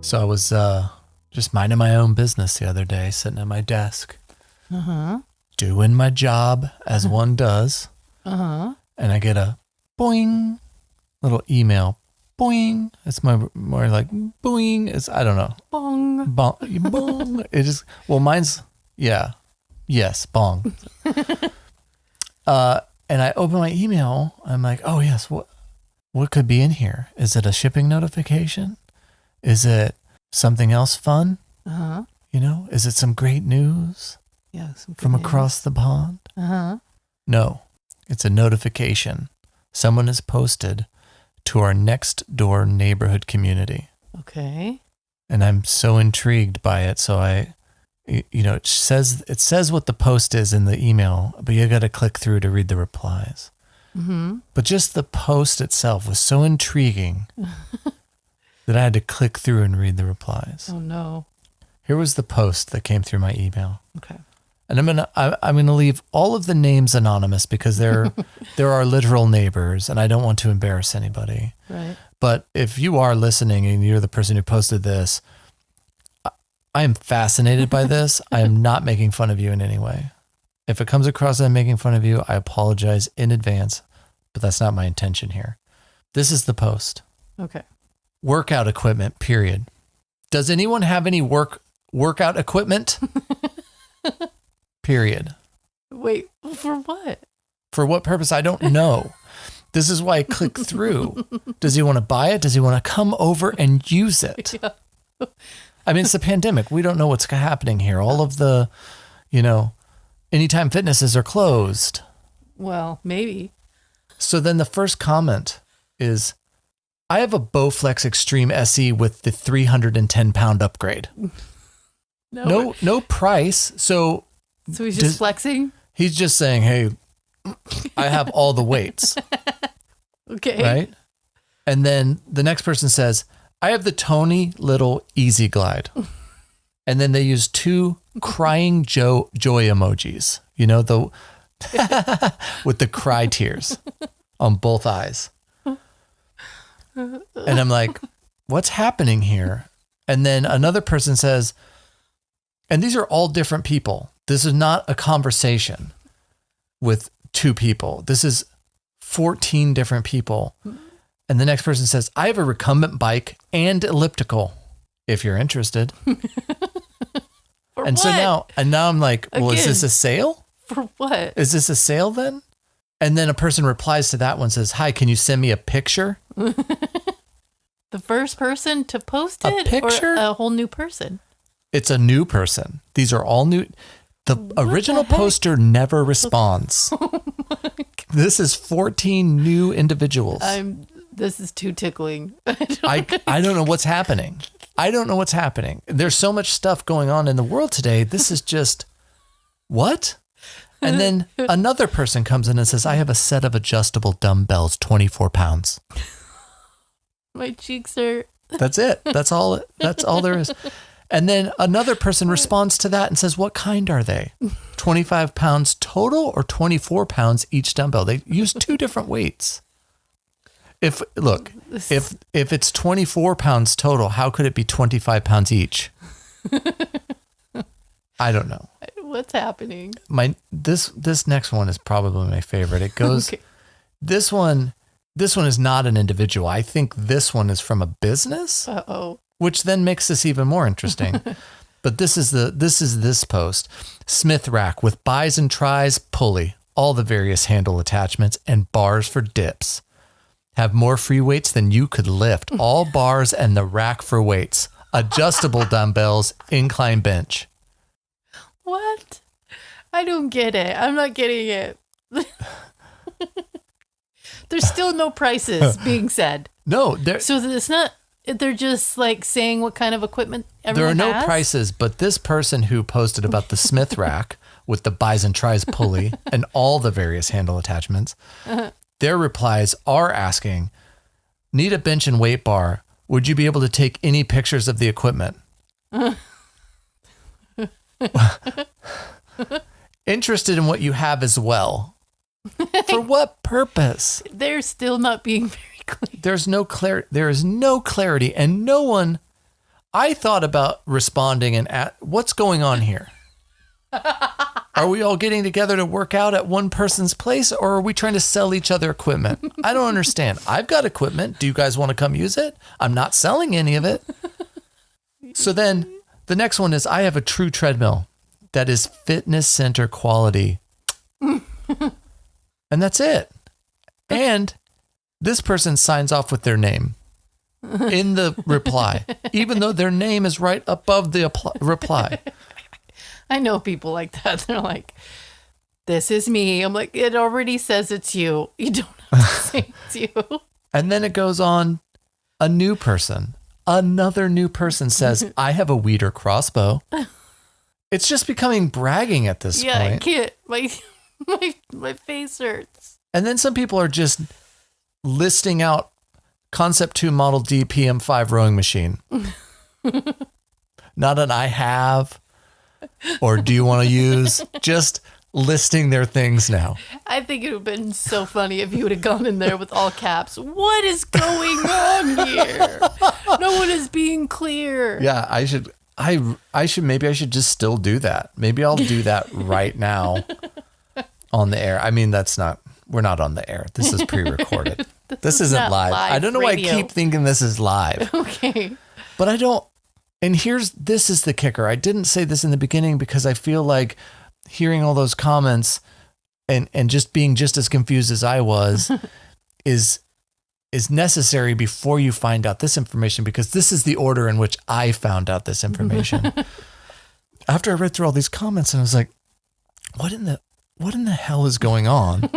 So I was just minding my own business the other day, sitting at my desk, doing my job as one does. And I get a boing, little email. Boing. It's more like boing. It's, I don't know. Bong. Bong. It is, well, mine's, yeah. Yes, bong. And I open my email. I'm like, oh yes, what could be in here? Is it a shipping notification? Is it something else fun? You know, is it some great news? Yeah, from across the pond? No, it's a notification. Someone has posted to our Nextdoor neighborhood community. Okay. And I'm so intrigued by it. So it says what the post is in the email, but you got to click through to read the replies. But just the post itself was so intriguing that I had to click through and read the replies. Oh no. Here was the post that came through my email. Okay. And I'm gonna leave all of the names anonymous because they're our literal neighbors, and I don't want to embarrass anybody. Right. But if you are listening and you're the person who posted this, I am fascinated by this. I am not making fun of you in any way. If it comes across as I'm making fun of you, I apologize in advance, but that's not my intention here. This is the post. Okay. Workout equipment, period. Does anyone have any workout equipment? Period. Wait, for what? For what purpose? I don't know. This is why I click through. Does he want to buy it? Does he want to come over and use it? Yeah. I mean, it's the pandemic. We don't know what's happening here. All of the, Anytime Fitnesses are closed. Well, maybe. So then the first comment is, I have a Bowflex Extreme SE with the 310-pound upgrade. No price. So he's just flexing? He's just saying, hey, I have all the weights. Okay. Right? And then the next person says, I have the Tony Little Easy Glide. And then they use 2 crying joy emojis, with the cry tears on both eyes. And I'm like, what's happening here? And then another person says, and these are all different people. This is not a conversation with 2 people. This is 14 different people. And the next person says, I have a recumbent bike and elliptical if you're interested. And so now I'm like, well, is this a sale? For what? Is this a sale then? And then a person replies to that one, says, hi, can you send me a picture? The first person to post it? A picture? Or a whole new person? It's a new person. These are all new. The original poster never responds. Oh my God. This is 14 new individuals. This is too tickling. I don't know what's happening. I don't know what's happening. There's so much stuff going on in the world today. This is just, what? And then another person comes in and says, I have a set of adjustable dumbbells, 24 pounds. My cheeks hurt. That's it. That's all there is. And then another person responds to that and says, what kind are they? 25 pounds total or 24 pounds each dumbbell? They use 2 different weights. If it's 24 pounds total, how could it be 25 pounds each? I don't know. What's happening? This next one is probably my favorite. It goes, okay. This one is not an individual. I think this one is from a business. Uh-oh. Which then makes this even more interesting. But this is this post. Smith rack with buys and tries, pulley, all the various handle attachments, and bars for dips. Have more free weights than you could lift. All bars and the rack for weights. Adjustable dumbbells, incline bench. What? I don't get it. I'm not getting it. There's still no prices being said. No. So it's not, they're just like saying what kind of equipment everyone There are no has? prices, but this person who posted about the Smith rack with the buys and tries pulley and all the various handle attachments, their replies are asking, need a bench and weight bar. Would you be able to take any pictures of the equipment? Interested in what you have as well. For what purpose? They're still not being very clear. There is no clarity, and no one, I thought about responding and what's going on here? Are we all getting together to work out at one person's place, or are we trying to sell each other equipment? I don't understand. I've got equipment. Do you guys want to come use it? I'm not selling any of it. So then the next one is, I have a true treadmill that is fitness center quality. And that's it. And this person signs off with their name in the reply, even though their name is right above the reply. I know people like that. They're like, this is me. I'm like, it already says it's you. You don't have to say it's you. And then it goes on, another new person says, I have a Weeder crossbow. It's just becoming bragging at this point. I can't. My face hurts. And then some people are just listing out Concept 2 Model D PM5 rowing machine. Not an I have, or do you want to use, just listing their things now. I think it would have been so funny if you would have gone in there with all caps. What is going on here? No one is being clear. Yeah, I should just still do that. Maybe I'll do that right now on the air. I mean, we're not on the air. This is pre-recorded. This isn't live. I don't know radio. Why I keep thinking this is live. Okay. But I don't. And this is the kicker. I didn't say this in the beginning because I feel like hearing all those comments and just being just as confused as I was is necessary before you find out this information, because this is the order in which I found out this information. After I read through all these comments and I was like, what in the hell is going on?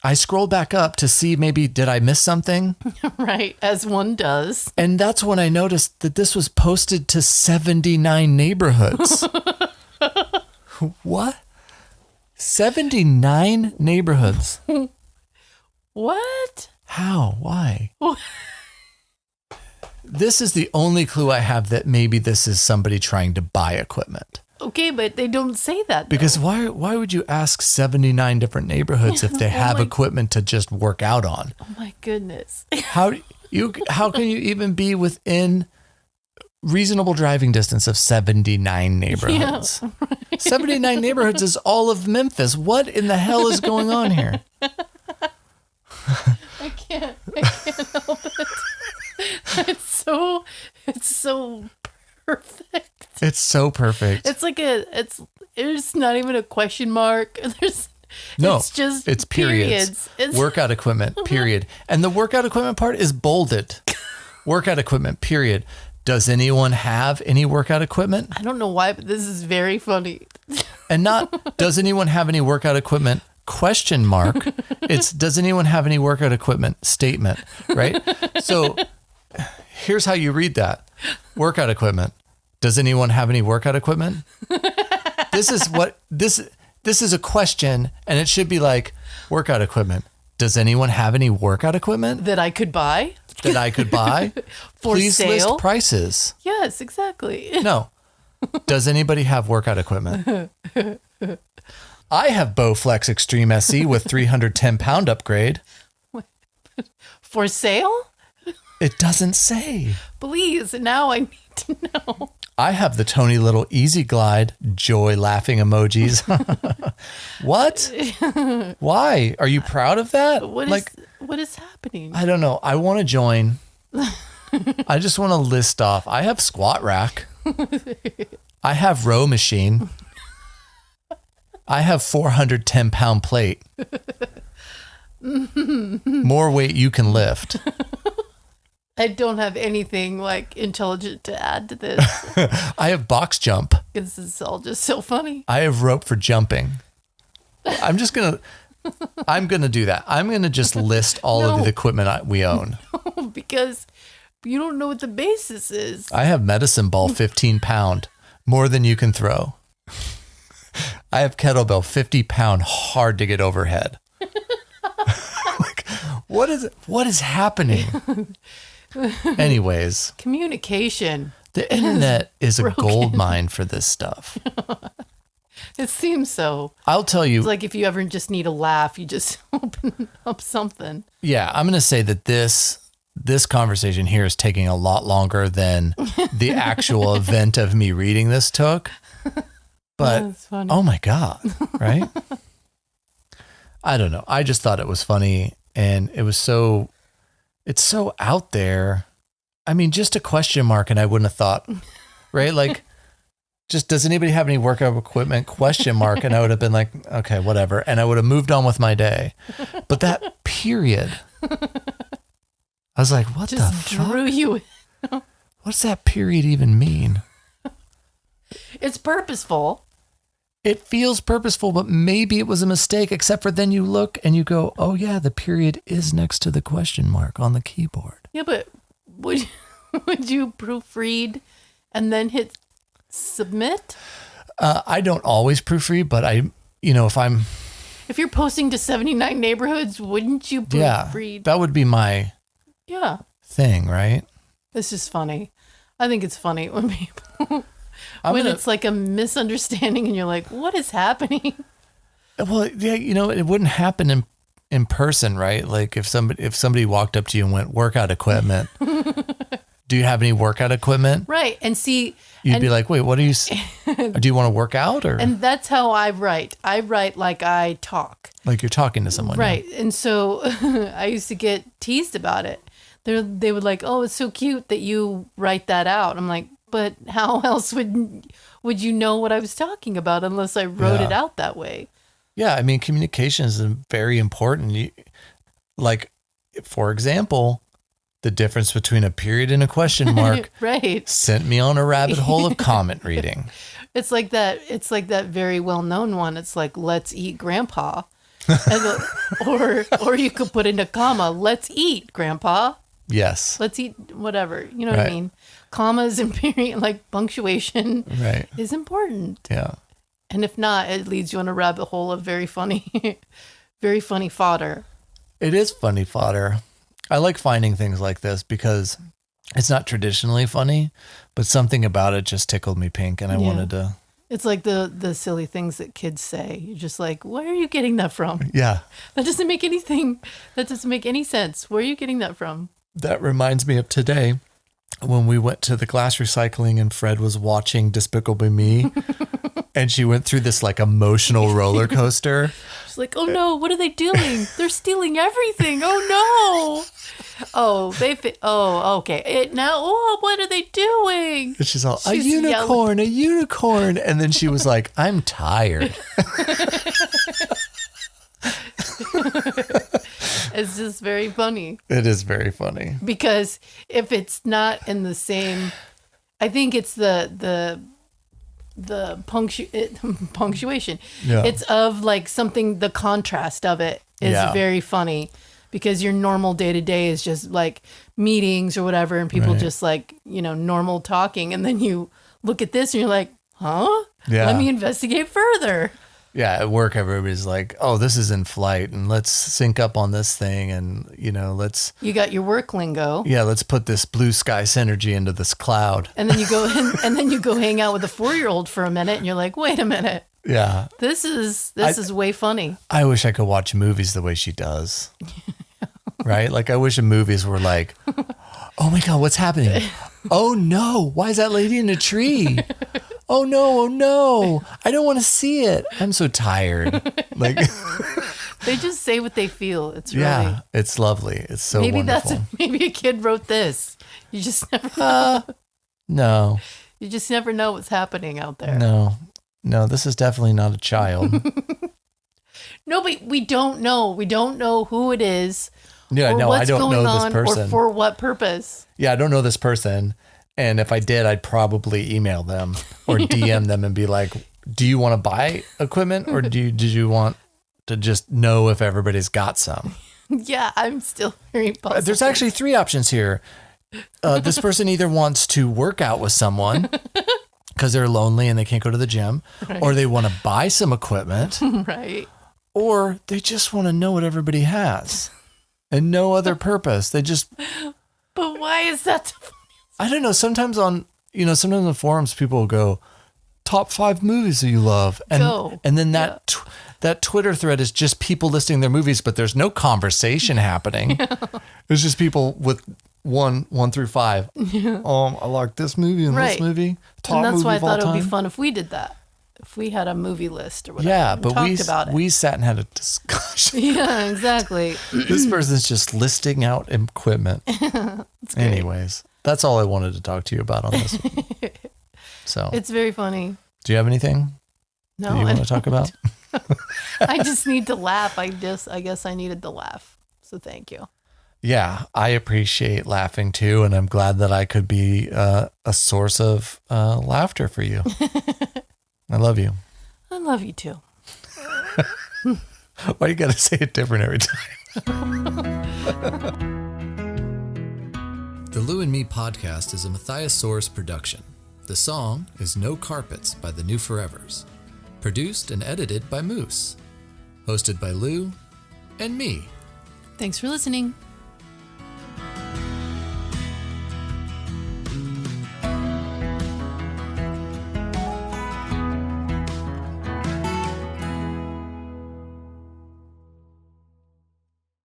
I scrolled back up to see did I miss something? Right, as one does. And that's when I noticed that this was posted to 79 neighborhoods. What? 79 neighborhoods. What? How? Why? This is the only clue I have that maybe this is somebody trying to buy equipment. Okay, but they don't say that, though. Because why would you ask 79 different neighborhoods if they have equipment to just work out on? Oh my goodness. How can you even be within reasonable driving distance of 79 neighborhoods? Yeah, right. 79 neighborhoods is all of Memphis. What in the hell is going on here? I can't help it. It's so perfect. It's so perfect. It's like it's not even a question mark. It's periods. It's workout equipment, period. And the workout equipment part is bolded. Workout equipment, period. Does anyone have any workout equipment? I don't know why, but this is very funny. And not, does anyone have any workout equipment? Question mark. It's, does anyone have any workout equipment? Statement, right? So here's how you read that. Workout equipment. Does anyone have any workout equipment? This is a question, and it should be like, workout equipment. Does anyone have any workout equipment? That I could buy? For Please sale? list prices. Yes, exactly. No. Does anybody have workout equipment? I have Bowflex Extreme SE with 310 pound upgrade. For sale? It doesn't say. Please, now I need to know. I have the Tony Little Easy Glide, joy laughing emojis. What? Why? Are you proud of that? What is happening? I don't know. I want to join. I just want to list off. I have squat rack. I have row machine. I have 410 pound plate. More weight you can lift. I don't have anything like intelligent to add to this. I have box jump. This is all just so funny. I have rope for jumping. I'm going to do that. I'm going to just list all of the equipment we own. No, because you don't know what the basis is. I have medicine ball 15 pound, more than you can throw. I have kettlebell 50 pound, hard to get overhead. Like, what is happening? Anyways. Communication. The internet is a gold mine for this stuff. It seems so. I'll tell you. It's like if you ever just need a laugh, you just open up something. Yeah, I'm going to say that this this conversation here is taking a lot longer than the actual event of me reading this took. But, That's funny. oh my God, right? I don't know. I just thought it was funny, and it's so out there. I mean, just a question mark, and I wouldn't have thought, right? Like, just, does anybody have any workout equipment? Question mark. And I would have been like, okay, whatever. And I would have moved on with my day. But that period, I was like, what Just the fuck? drew you. What's that period even mean? It's purposeful. It feels purposeful, but maybe it was a mistake, except for then you look and you go, oh yeah, the period is next to the question mark on the keyboard. Yeah, but would you proofread and then hit submit? I don't always proofread, but If you're posting to 79 neighborhoods, wouldn't you proofread? That would be my thing, right? It's just funny. I think it's funny when people it's like a misunderstanding and you're like, what is happening? Well, yeah, it wouldn't happen in person, right? Like if somebody walked up to you and went, workout equipment. Do you have any workout equipment? Right. And see, you'd be like, wait, what do you want to work out? Or and that's how I write. I write like I talk. Like you're talking to someone. Right. Yeah. And so I used to get teased about it. They would like, oh, it's so cute that you write that out. I'm like, but how else would you know what I was talking about unless I wrote it out that way? Yeah. I mean, communication is very important. Like, for example, the difference between a period and a question mark right. sent me on a rabbit hole of comment reading. It's like that very well-known one. It's like, let's eat grandpa. or you could put in a comma, let's eat grandpa. Yes. Let's eat whatever. You know what I mean? Commas and period, like punctuation is important. Yeah. And if not, it leads you on a rabbit hole of very funny fodder. It is funny fodder. I like finding things like this because it's not traditionally funny, but something about it just tickled me pink and I wanted to. It's like the silly things that kids say. You're just like, where are you getting that from? Yeah. That doesn't make any sense. Where are you getting that from? That reminds me of today when we went to the glass recycling and Fred was watching Despicable Me and she went through this like emotional roller coaster. She's like, oh no, what are they doing? They're stealing everything. Oh no. Oh, okay. What are they doing? And she's all, a unicorn. And then she was like, I'm tired. It's just very funny. It is very funny. Because if it's not in the same, I think it's the punctuation. Yeah. It's of like something, the contrast of it is very funny because your normal day to day is just like meetings or whatever. And people just like, normal talking. And then you look at this and you're like, huh? Yeah. Let me investigate further. Yeah, at work, everybody's like, oh, this is in flight, and let's sync up on this thing, and, let's... You got your work lingo. Yeah, let's put this blue sky synergy into this cloud. And then you go hang out with a 4-year-old for a minute, and you're like, wait a minute. Yeah. This is way funny. I wish I could watch movies the way she does. Right? Like, I wish movies were like, oh my God, what's happening? Oh no, why is that lady in a tree? Oh no, I don't want to see it. I'm so tired. Like they just say what they feel. It's really it's lovely. It's so wonderful. Maybe a kid wrote this. You just never know. No. You just never know what's happening out there. No, this is definitely not a child. No, but we don't know. We don't know who it is. Yeah, no, I don't know this person. Or for what purpose. Yeah, I don't know this person. And if I did, I'd probably email them or DM them and be like, do you want to buy equipment or did you want to just know if everybody's got some? Yeah, I'm still very puzzled. There's actually 3 options here. This person either wants to work out with someone because they're lonely and they can't go to the gym, or they want to buy some equipment, right? Or they just want to know what everybody has and no other purpose. They just... But why is that so funny? I don't know. Sometimes on the forums, people will go, top 5 movies that you love. And then that Twitter thread is just people listing their movies, but there's no conversation happening. It's just people with one through 5. Yeah. I like this movie and this movie. And that's why I thought it would be fun if we did that. If we had a movie list or whatever. Yeah, but we sat and had a discussion. Yeah, exactly. This person's just listing out equipment. Anyways, that's all I wanted to talk to you about on this one. So it's very funny. Do you have anything that you want to talk about? I just need to laugh. I guess I needed to laugh. So thank you. Yeah, I appreciate laughing too, and I'm glad that I could be a source of laughter for you. I love you. I love you too. Why you gotta say it different every time? The Lou and Me podcast is a Matthias Source production. The song is No Carpets by the New Forevers. Produced and edited by Moose. Hosted by Lou and me. Thanks for listening.